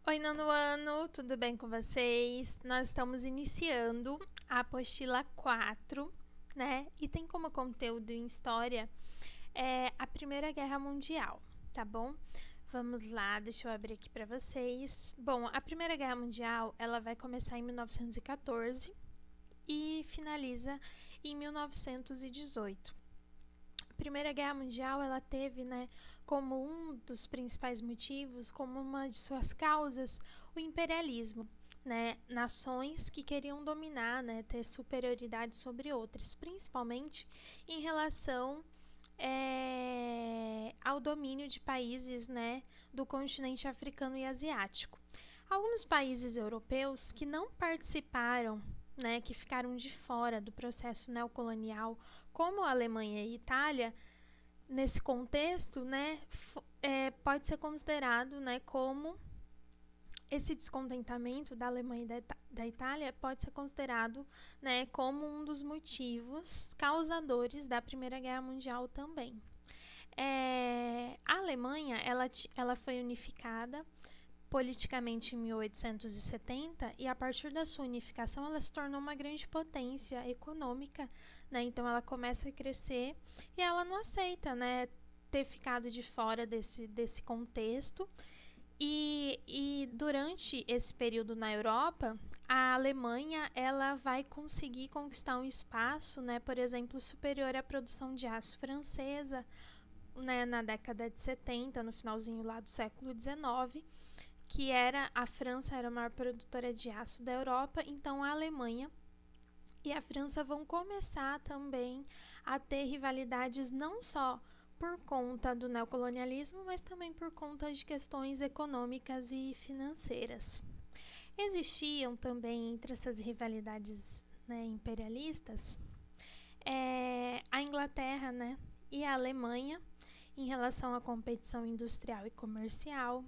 Oi, nono ano, tudo bem com vocês? Nós estamos iniciando a apostila 4, né? E tem como conteúdo em história a Primeira Guerra Mundial, tá bom? Vamos lá, deixa eu abrir aqui para vocês. Bom, a Primeira Guerra Mundial, ela vai começar em 1914 e finaliza em 1918. A Primeira Guerra Mundial, ela teve, como um dos principais motivos, como uma de suas causas, o imperialismo, nações que queriam dominar, ter superioridade sobre outras, principalmente em relação ao domínio de países, do continente africano e asiático. Alguns países europeus que não participaram, que ficaram de fora do processo neocolonial, como a Alemanha e a Itália, nesse contexto, pode ser considerado, como esse descontentamento da Alemanha e da Itália pode ser considerado, como um dos motivos causadores da Primeira Guerra Mundial também. A Alemanha, ela foi unificada politicamente em 1870 e a partir da sua unificação ela se tornou uma grande potência econômica, então ela começa a crescer e ela não aceita, ter ficado de fora desse contexto. E durante esse período na Europa, a Alemanha ela vai conseguir conquistar um espaço, por exemplo, superior à produção de aço francesa, na década de 70, no finalzinho lá do século XIX, que a França era a maior produtora de aço da Europa, então a Alemanha e a França vão começar também a ter rivalidades não só por conta do neocolonialismo, mas também por conta de questões econômicas e financeiras. Existiam também entre essas rivalidades imperialistas a Inglaterra e a Alemanha em relação à competição industrial e comercial,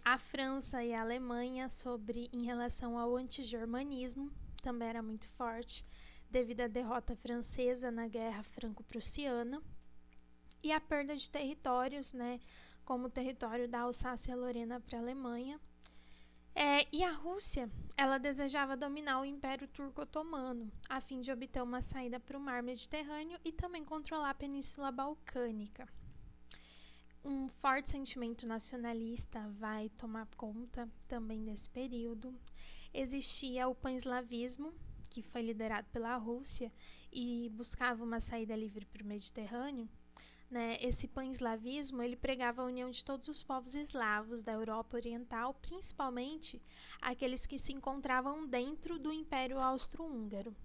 a França e a Alemanha em relação ao antigermanismo, também era muito forte, devido à derrota francesa na Guerra Franco-Prussiana, e a perda de territórios, como o território da Alsácia-Lorena para a Alemanha. E a Rússia, ela desejava dominar o Império Turco-Otomano, a fim de obter uma saída para o Mar Mediterrâneo e também controlar a Península Balcânica. Um forte sentimento nacionalista vai tomar conta também desse período. Existia o pan-eslavismo, que foi liderado pela Rússia e buscava uma saída livre para o Mediterrâneo. Esse pan-eslavismo ele pregava a união de todos os povos eslavos da Europa Oriental, principalmente aqueles que se encontravam dentro do Império Austro-Húngaro.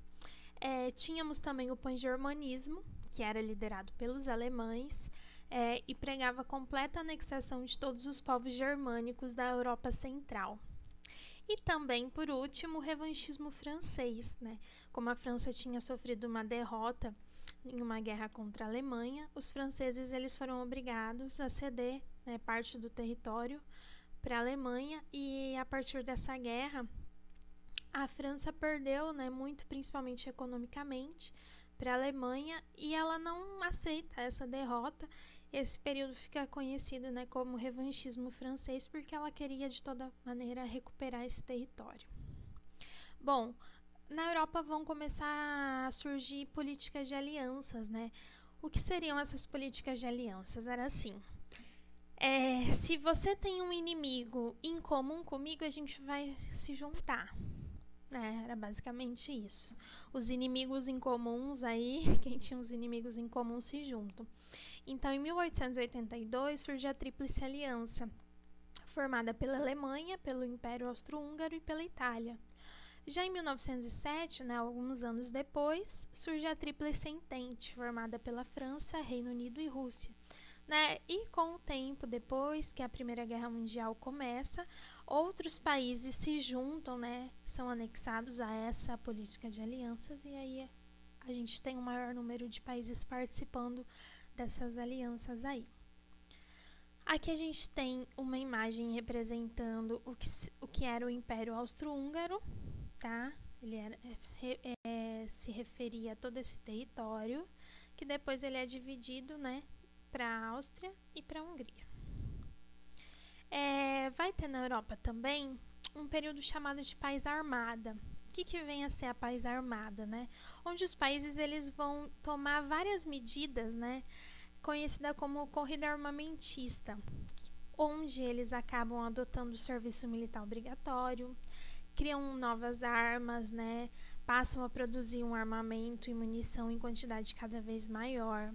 Tínhamos também o pan-germanismo, que era liderado pelos alemães, e pregava a completa anexação de todos os povos germânicos da Europa Central. E também, por último, o revanchismo francês. Como a França tinha sofrido uma derrota em uma guerra contra a Alemanha, os franceses eles foram obrigados a ceder parte do território para a Alemanha, e a partir dessa guerra a França perdeu muito, principalmente economicamente, para a Alemanha, e ela não aceita essa derrota. Esse período fica conhecido como revanchismo francês, porque ela queria de toda maneira recuperar esse território. Bom, na Europa vão começar a surgir políticas de alianças, O que seriam essas políticas de alianças? Era assim: se você tem um inimigo em comum comigo, a gente vai se juntar. Era basicamente isso. Os inimigos em comuns aí, quem tinha os inimigos em comum se juntam. Então, em 1882, surge a Tríplice Aliança, formada pela Alemanha, pelo Império Austro-Húngaro e pela Itália. Já em 1907, alguns anos depois, surge a Tríplice Entente, formada pela França, Reino Unido e Rússia. E com o tempo, depois que a Primeira Guerra Mundial começa, outros países se juntam, são anexados a essa política de alianças, e aí a gente tem um maior número de países participando dessas alianças aí. Aqui a gente tem uma imagem representando o que era o Império Austro-Húngaro, tá? Ele se referia a todo esse território, que depois ele é dividido, para a Áustria e para a Hungria. Vai ter na Europa também um período chamado de paz armada. O que vem a ser a paz armada, né? Onde os países eles vão tomar várias medidas, né? Conhecida como corrida armamentista, onde eles acabam adotando o serviço militar obrigatório, criam novas armas, né? Passam a produzir um armamento e munição em quantidade cada vez maior.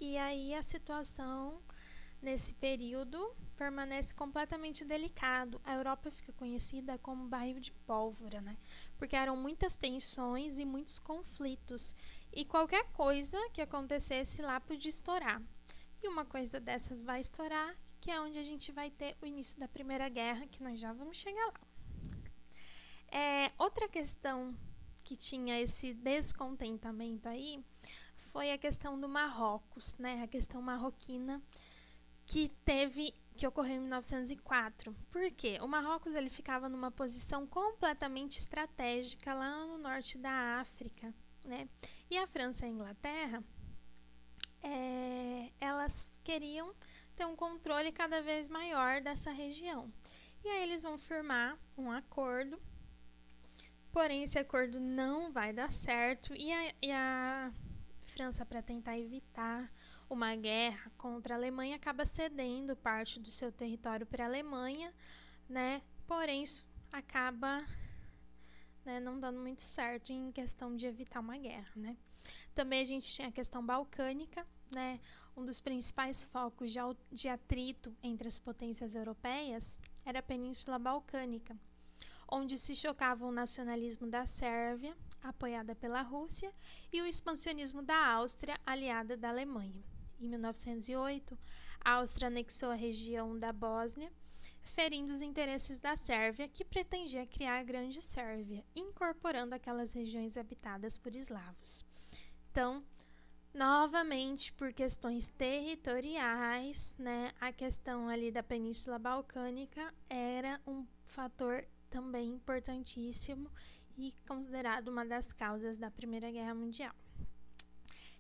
E aí a situação nesse período permanece completamente delicado. A Europa fica conhecida como barril de pólvora, né? Porque eram muitas tensões e muitos conflitos. E qualquer coisa que acontecesse lá podia estourar. E uma coisa dessas vai estourar, que é onde a gente vai ter o início da Primeira Guerra, que nós já vamos chegar lá. Outra questão que tinha esse descontentamento aí foi a questão do Marrocos, né? A questão marroquina que ocorreu em 1904. Por quê? O Marrocos ele ficava numa posição completamente estratégica lá no norte da África, né? E a França e a Inglaterra, elas queriam ter um controle cada vez maior dessa região. E aí eles vão firmar um acordo, porém esse acordo não vai dar certo e a França, para tentar evitar uma guerra contra a Alemanha, acaba cedendo parte do seu território para a Alemanha, né? Porém, isso acaba, né, não dando muito certo em questão de evitar uma guerra, né? Também a gente tinha a questão balcânica, né? Um dos principais focos de atrito entre as potências europeias era a Península Balcânica, onde se chocavam o nacionalismo da Sérvia, apoiada pela Rússia, e o expansionismo da Áustria, aliada da Alemanha. Em 1908, a Áustria anexou a região da Bósnia, ferindo os interesses da Sérvia, que pretendia criar a Grande Sérvia, incorporando aquelas regiões habitadas por eslavos. Então, novamente, por questões territoriais, né, a questão ali da Península Balcânica era um fator também importantíssimo e considerado uma das causas da Primeira Guerra Mundial.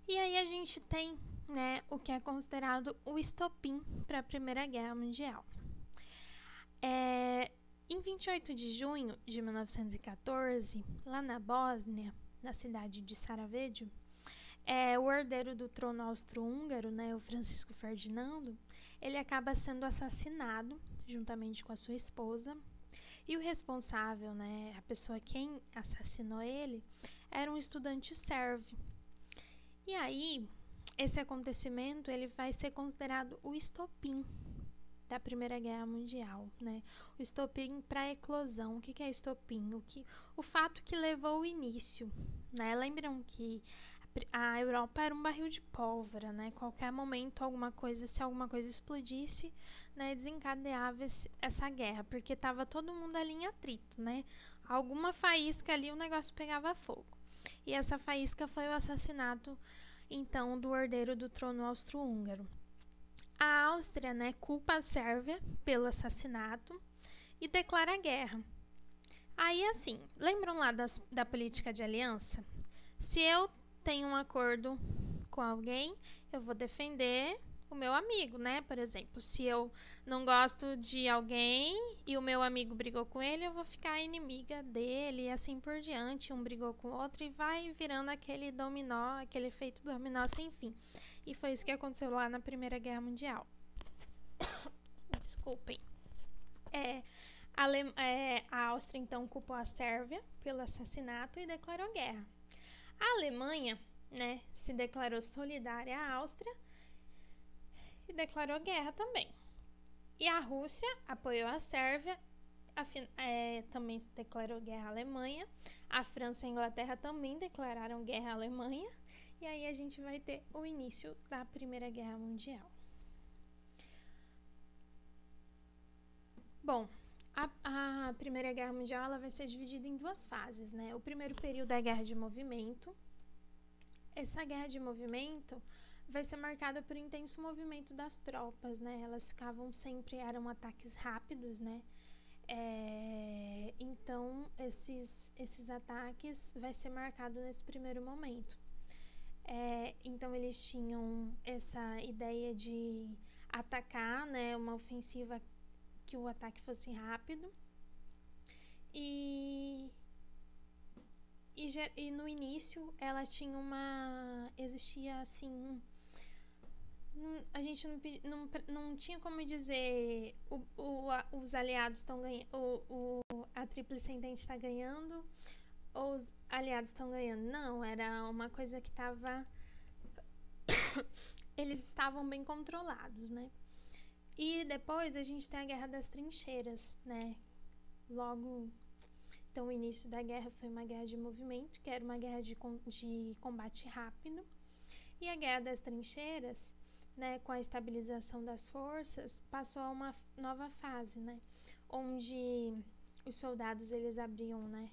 E aí a gente tem, né, o que é considerado o estopim para a Primeira Guerra Mundial. Em 28 de junho de 1914, lá na Bósnia, na cidade de Sarajevo, o herdeiro do trono austro-húngaro, né, o Francisco Ferdinando, ele acaba sendo assassinado juntamente com a sua esposa. E o responsável, né, a pessoa quem assassinou ele, era um estudante sérvio. E aí, esse acontecimento ele vai ser considerado o estopim da Primeira Guerra Mundial, né? O estopim para a eclosão. O que é estopim? O fato que levou o início, né? Lembram que a Europa era um barril de pólvora, né? Qualquer momento, se alguma coisa explodisse, né, desencadeava essa guerra, porque estava todo mundo ali em atrito, né? Alguma faísca ali, o negócio pegava fogo. E essa faísca foi o assassinato, então, do herdeiro do trono austro-húngaro. A Áustria, né, culpa a Sérvia pelo assassinato e declara guerra. Aí, assim, lembram lá da política de aliança? Se eu tenho um acordo com alguém, eu vou defender o meu amigo, né? Por exemplo, se eu não gosto de alguém e o meu amigo brigou com ele, eu vou ficar inimiga dele e assim por diante. Um brigou com o outro e vai virando aquele dominó, aquele efeito dominó sem fim. E foi isso que aconteceu lá na Primeira Guerra Mundial. Desculpem. A Áustria, então, culpou a Sérvia pelo assassinato e declarou guerra. A Alemanha, né, se declarou solidária à Áustria e declarou guerra também. E a Rússia apoiou a Sérvia, também se declarou guerra à Alemanha. A França e a Inglaterra também declararam guerra à Alemanha. E aí a gente vai ter o início da Primeira Guerra Mundial. Bom, a Primeira Guerra Mundial ela vai ser dividida em duas fases, né? O primeiro período é a Guerra de Movimento. Essa Guerra de Movimento vai ser marcada por intenso movimento das tropas, né? Elas eram ataques rápidos, né? Então, esses ataques vai ser marcado nesse primeiro momento. Então, eles tinham essa ideia de atacar, né? Uma ofensiva que o ataque fosse rápido. E no início ela tinha existia assim, a gente não tinha como dizer os aliados estão ganhando, a Tríplice Entente está ganhando ou os aliados estão ganhando. Não, era uma coisa que estava eles estavam bem controlados, né? E depois a gente tem a Guerra das Trincheiras, né? Então, o início da guerra foi uma guerra de movimento, que era uma guerra de combate rápido. E a Guerra das Trincheiras, né, com a estabilização das forças, passou a uma nova fase, né? Onde os soldados, eles abriam, né,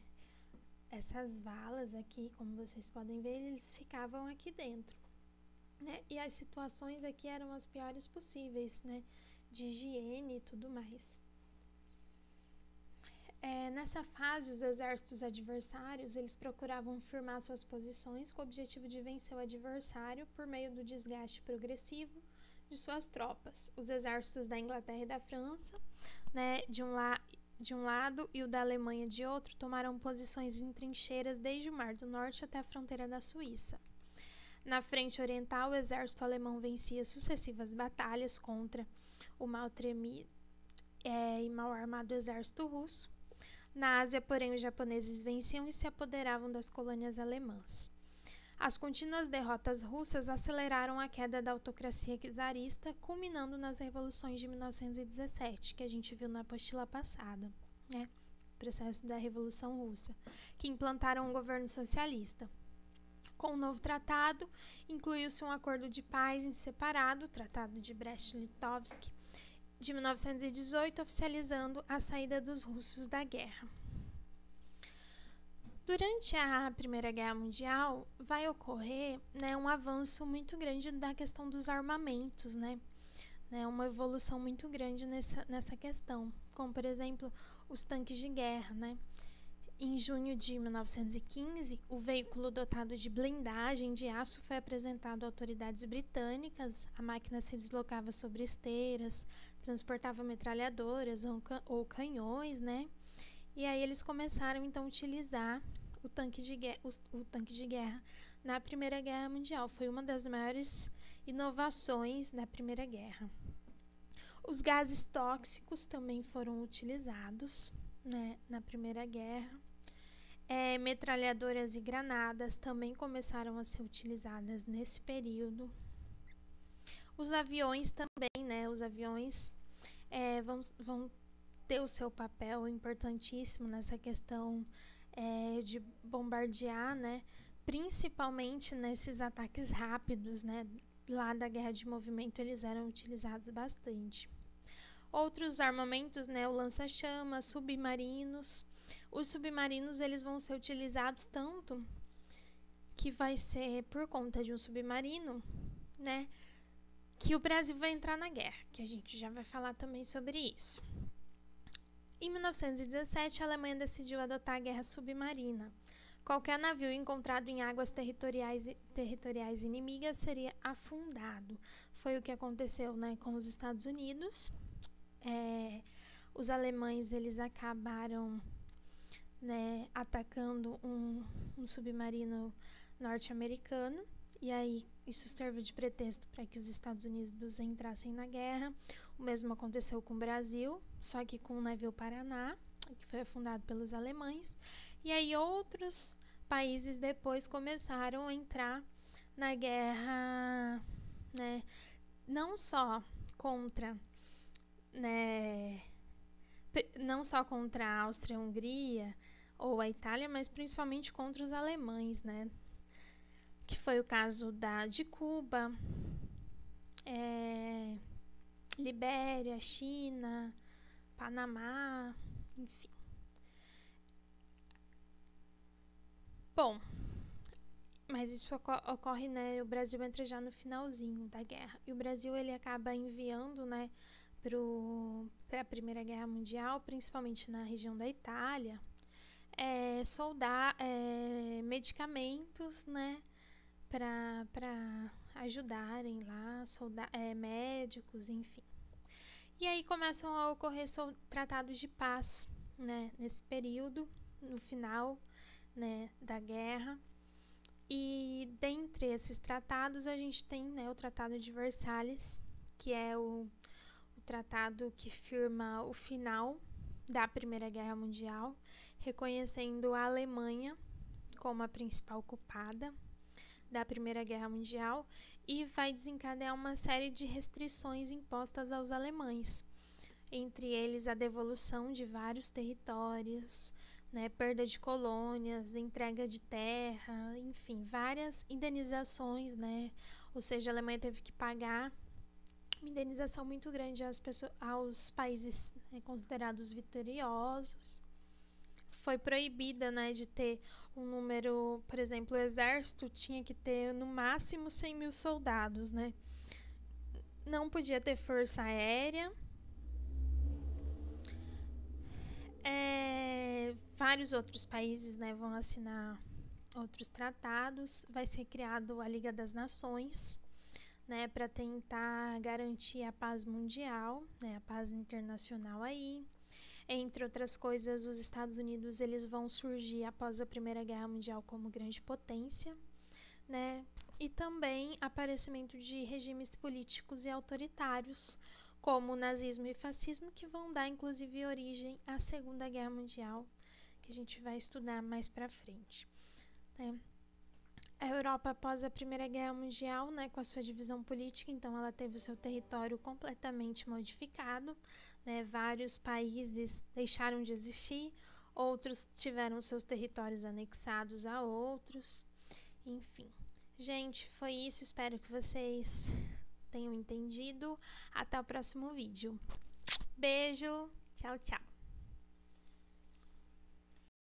essas valas aqui, como vocês podem ver, eles ficavam aqui dentro, né? E as situações aqui eram as piores possíveis, né? De higiene e tudo mais. Nessa fase, os exércitos adversários, eles procuravam firmar suas posições com o objetivo de vencer o adversário por meio do desgaste progressivo de suas tropas. Os exércitos da Inglaterra e da França, né, de um lado, e o da Alemanha de outro, tomaram posições em trincheiras desde o Mar do Norte até a fronteira da Suíça. Na frente oriental, o exército alemão vencia sucessivas batalhas contra o mal tremido e mal armado exército russo. Na Ásia, porém, os japoneses venciam e se apoderavam das colônias alemãs. As contínuas derrotas russas aceleraram a queda da autocracia czarista, culminando nas revoluções de 1917, que a gente viu na apostila passada, né? O processo da Revolução Russa, que implantaram um governo socialista. Com o novo tratado, incluiu-se um acordo de paz em separado, o Tratado de Brest-Litovsk, de 1918, oficializando a saída dos russos da guerra. Durante a Primeira Guerra Mundial, vai ocorrer, né, um avanço muito grande da questão dos armamentos, né? Uma evolução muito grande nessa questão, como, por exemplo, os tanques de guerra, né? Em junho de 1915, o veículo dotado de blindagem de aço foi apresentado a autoridades britânicas. A máquina se deslocava sobre esteiras, transportava metralhadoras ou canhões, né? E aí eles começaram então a utilizar o tanque de guerra na Primeira Guerra Mundial. Foi uma das maiores inovações da Primeira Guerra. Os gases tóxicos também foram utilizados, né, na Primeira Guerra. Metralhadoras e granadas também começaram a ser utilizadas nesse período. Os aviões também, né? Os aviões vão ter o seu papel importantíssimo nessa questão de bombardear, né? Principalmente nesses ataques rápidos, né? Lá da guerra de movimento eles eram utilizados bastante. Outros armamentos, né? O lança-chamas, submarinos. Os submarinos eles vão ser utilizados tanto que vai ser por conta de um submarino, né, que o Brasil vai entrar na guerra, que a gente já vai falar também sobre isso. Em 1917, a Alemanha decidiu adotar a guerra submarina. Qualquer navio encontrado em águas territoriais inimigas seria afundado. Foi o que aconteceu, né, com os Estados Unidos. Os alemães eles acabaram, né, atacando um submarino norte-americano, e aí isso serve de pretexto para que os Estados Unidos entrassem na guerra. O mesmo aconteceu com o Brasil, só que com o navio Paraná, que foi afundado pelos alemães, e aí outros países depois começaram a entrar na guerra, né, não só contra, né, não só contra a Áustria-Hungria ou a Itália, mas principalmente contra os alemães, né? Que foi o caso de Cuba, Libéria, China, Panamá, enfim. Bom, mas isso ocorre, né? O Brasil entra já no finalzinho da guerra, e o Brasil ele acaba enviando, né, para a Primeira Guerra Mundial, principalmente na região da Itália, medicamentos, né, para ajudarem lá, médicos, enfim. E aí começam a ocorrer tratados de paz, né, nesse período, no final, né, da guerra. E dentre esses tratados a gente tem, né, o Tratado de Versalhes, que é o tratado que firma o final da Primeira Guerra Mundial, reconhecendo a Alemanha como a principal culpada da Primeira Guerra Mundial, e vai desencadear uma série de restrições impostas aos alemães, entre eles a devolução de vários territórios, né, perda de colônias, entrega de terra, enfim, várias indenizações, né, ou seja, a Alemanha teve que pagar uma indenização muito grande aos países, né, considerados vitoriosos. Foi proibida, né, de ter um número, por exemplo, o exército tinha que ter no máximo 100 mil soldados, né? Não podia ter força aérea. Vários outros países, né, vão assinar outros tratados. Vai ser criado a Liga das Nações, né, para tentar garantir a paz mundial, né, a paz internacional aí. Entre outras coisas, os Estados Unidos eles vão surgir após a Primeira Guerra Mundial como grande potência, né? E também aparecimento de regimes políticos e autoritários, como o nazismo e fascismo, que vão dar inclusive origem à Segunda Guerra Mundial, que a gente vai estudar mais para frente, né? A Europa após a Primeira Guerra Mundial, né, com a sua divisão política, então ela teve o seu território completamente modificado, né, vários países deixaram de existir, outros tiveram seus territórios anexados a outros, enfim. Gente, foi isso, espero que vocês tenham entendido. Até o próximo vídeo. Beijo, tchau, tchau.